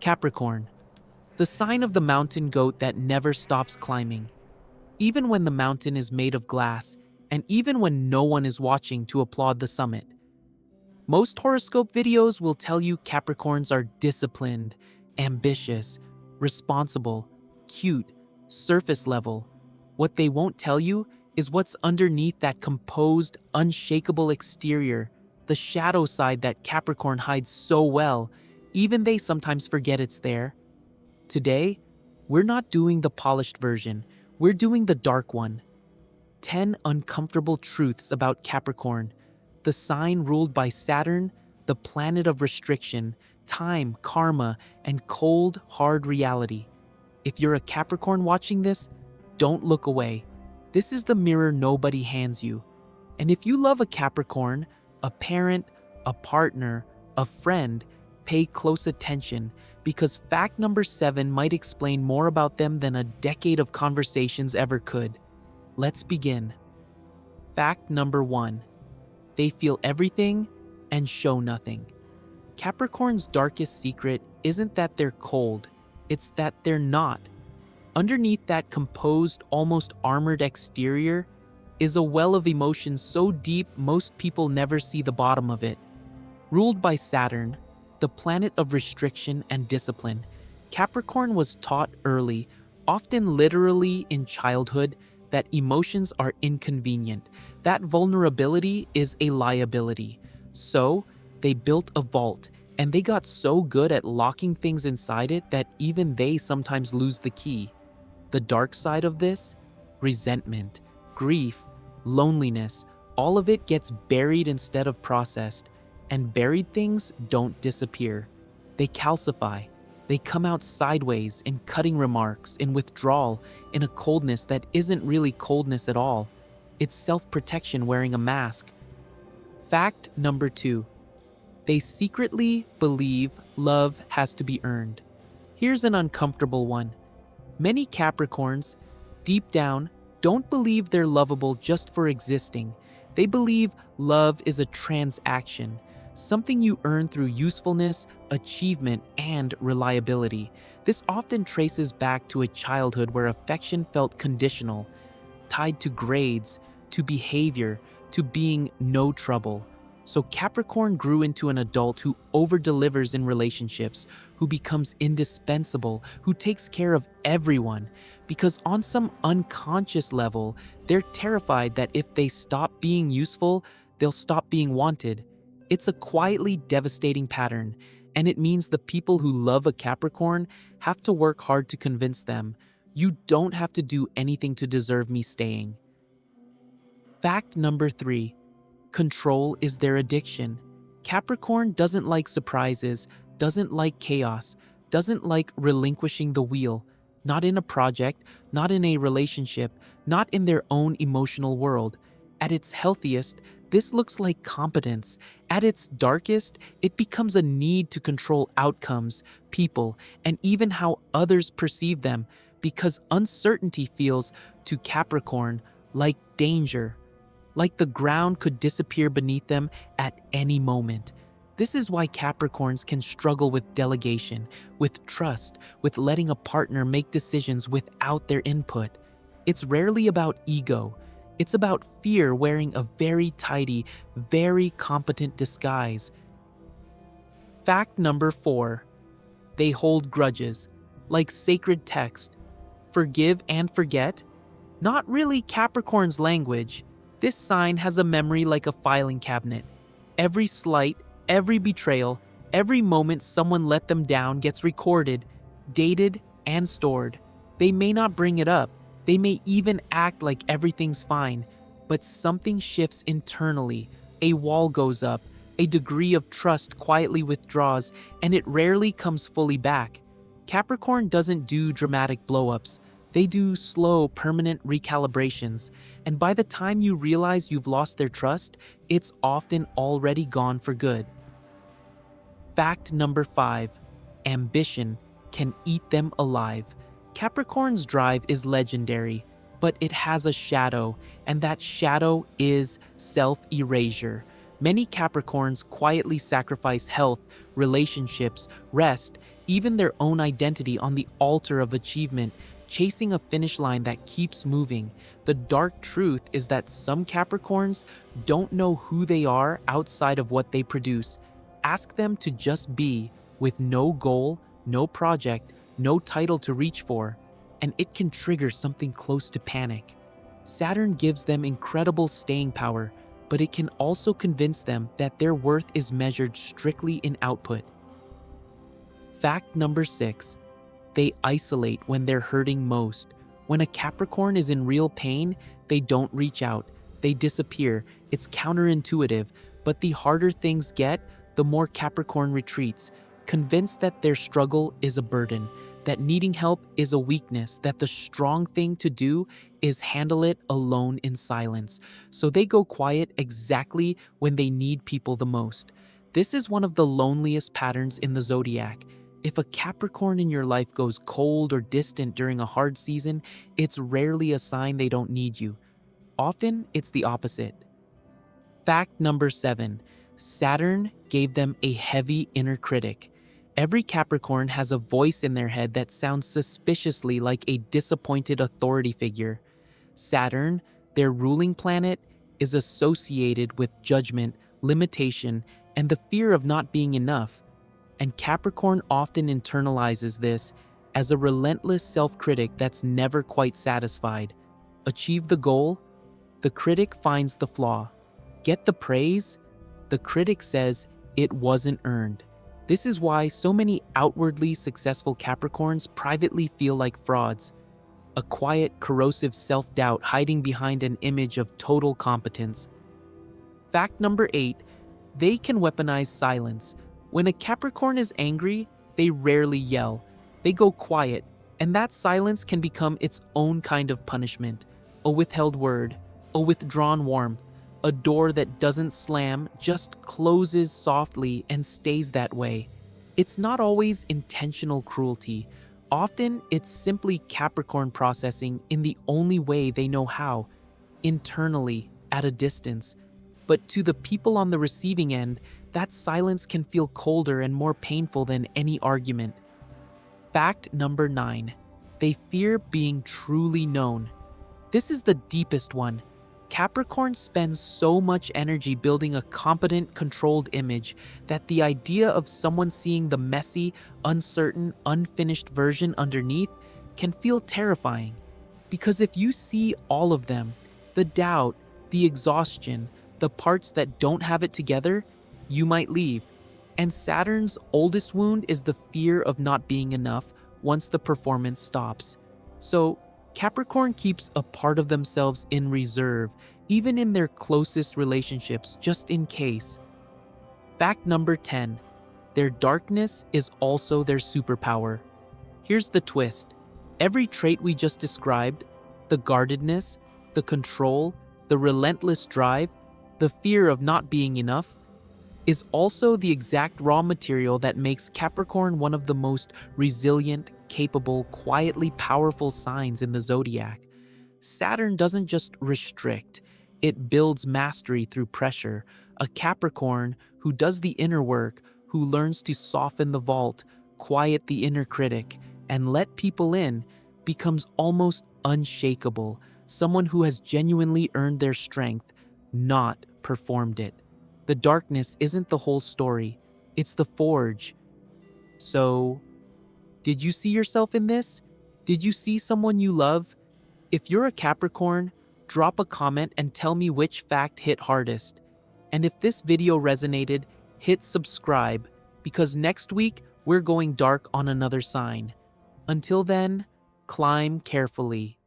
Capricorn, the sign of the mountain goat that never stops climbing. Even when the mountain is made of glass, and even when no one is watching to applaud the summit. Most horoscope videos will tell you Capricorns are disciplined, ambitious, responsible, cute, surface level. What they won't tell you is what's underneath that composed, unshakable exterior, the shadow side that Capricorn hides so well, even they sometimes forget it's there. Today, we're not doing the polished version, we're doing the dark one. 10 uncomfortable truths about Capricorn, the sign ruled by Saturn, the planet of restriction, time, karma, and cold, hard reality. If you're a Capricorn watching this, don't look away. This is the mirror nobody hands you. And if you love a Capricorn, a parent, a partner, a friend, pay close attention because fact number 7 might explain more about them than a decade of conversations ever could. Let's begin. Fact number 1. They feel everything and show nothing. Capricorn's darkest secret isn't that they're cold, it's that they're not. Underneath that composed, almost armored exterior is a well of emotion so deep most people never see the bottom of it. Ruled by Saturn, the planet of restriction and discipline, Capricorn was taught early, often literally in childhood, that emotions are inconvenient, that vulnerability is a liability. So, they built a vault, and they got so good at locking things inside it that even they sometimes lose the key. The dark side of this? Resentment, grief, loneliness, all of it gets buried instead of processed, and buried things don't disappear. They calcify. They come out sideways in cutting remarks, in withdrawal, in a coldness that isn't really coldness at all. It's self-protection wearing a mask. Fact number 2. They secretly believe love has to be earned. Here's an uncomfortable one. Many Capricorns, deep down, don't believe they're lovable just for existing. They believe love is a transaction, something you earn through usefulness, achievement, and reliability. This often traces back to a childhood where affection felt conditional, tied to grades, to behavior, to being no trouble. So Capricorn grew into an adult who over-delivers in relationships, who becomes indispensable, who takes care of everyone, because on some unconscious level, they're terrified that if they stop being useful, they'll stop being wanted. It's a quietly devastating pattern, and it means the people who love a Capricorn have to work hard to convince them, you don't have to do anything to deserve me staying. Fact number 3. Control is their addiction. Capricorn doesn't like surprises, doesn't like chaos, doesn't like relinquishing the wheel. Not in a project, not in a relationship, not in their own emotional world. At its healthiest, this looks like competence. At its darkest, it becomes a need to control outcomes, people, and even how others perceive them, because uncertainty feels, to Capricorn, like danger. Like the ground could disappear beneath them at any moment. This is why Capricorns can struggle with delegation, with trust, with letting a partner make decisions without their input. It's rarely about ego. It's about fear wearing a very tidy, very competent disguise. Fact number 4. They hold grudges, like sacred text. Forgive and forget? Not really Capricorn's language. This sign has a memory like a filing cabinet. Every slight, every betrayal, every moment someone let them down gets recorded, dated, and stored. They may not bring it up. They may even act like everything's fine, but something shifts internally. A wall goes up, a degree of trust quietly withdraws, and it rarely comes fully back. Capricorn doesn't do dramatic blow-ups. They do slow, permanent recalibrations, and by the time you realize you've lost their trust, it's often already gone for good. Fact number 5. Ambition can eat them alive. Capricorn's drive is legendary, but it has a shadow, and that shadow is self-erasure. Many Capricorns quietly sacrifice health, relationships, rest, even their own identity on the altar of achievement, chasing a finish line that keeps moving. The dark truth is that some Capricorns don't know who they are outside of what they produce. Ask them to just be, with no goal, no project, no title to reach for, and it can trigger something close to panic. Saturn gives them incredible staying power, but it can also convince them that their worth is measured strictly in output. Fact number 6. They isolate when they're hurting most. When a Capricorn is in real pain, they don't reach out. They disappear. It's counterintuitive, but the harder things get, the more Capricorn retreats, convinced that their struggle is a burden, that needing help is a weakness, that the strong thing to do is handle it alone in silence. So they go quiet exactly when they need people the most. This is one of the loneliest patterns in the zodiac. If a Capricorn in your life goes cold or distant during a hard season, it's rarely a sign they don't need you. Often, it's the opposite. Fact number 7. Saturn gave them a heavy inner critic. Every Capricorn has a voice in their head that sounds suspiciously like a disappointed authority figure. Saturn, their ruling planet, is associated with judgment, limitation, and the fear of not being enough. And Capricorn often internalizes this as a relentless self-critic that's never quite satisfied. Achieve the goal? The critic finds the flaw. Get the praise? The critic says it wasn't earned. This is why so many outwardly successful Capricorns privately feel like frauds. A quiet, corrosive self-doubt hiding behind an image of total competence. Fact number 8. They can weaponize silence. When a Capricorn is angry, they rarely yell. They go quiet, and that silence can become its own kind of punishment. A withheld word, a withdrawn warmth, a door that doesn't slam, just closes softly and stays that way. It's not always intentional cruelty. Often, it's simply Capricorn processing in the only way they know how, internally, at a distance. But to the people on the receiving end, that silence can feel colder and more painful than any argument. Fact number 9. They fear being truly known. This is the deepest one. Capricorn spends so much energy building a competent, controlled image that the idea of someone seeing the messy, uncertain, unfinished version underneath can feel terrifying. Because if you see all of them, the doubt, the exhaustion, the parts that don't have it together, you might leave. And Saturn's oldest wound is the fear of not being enough once the performance stops. So, Capricorn keeps a part of themselves in reserve, even in their closest relationships, just in case. Fact number 10. Their darkness is also their superpower. Here's the twist. Every trait we just described, the guardedness, the control, the relentless drive, the fear of not being enough, is also the exact raw material that makes Capricorn one of the most resilient, capable, quietly powerful signs in the zodiac. Saturn doesn't just restrict, it builds mastery through pressure. A Capricorn who does the inner work, who learns to soften the vault, quiet the inner critic, and let people in, becomes almost unshakable. Someone who has genuinely earned their strength, not performed it. The darkness isn't the whole story, it's the forge. So, did you see yourself in this? Did you see someone you love? If you're a Capricorn, drop a comment and tell me which fact hit hardest. And if this video resonated, hit subscribe, because next week we're going dark on another sign. Until then, climb carefully.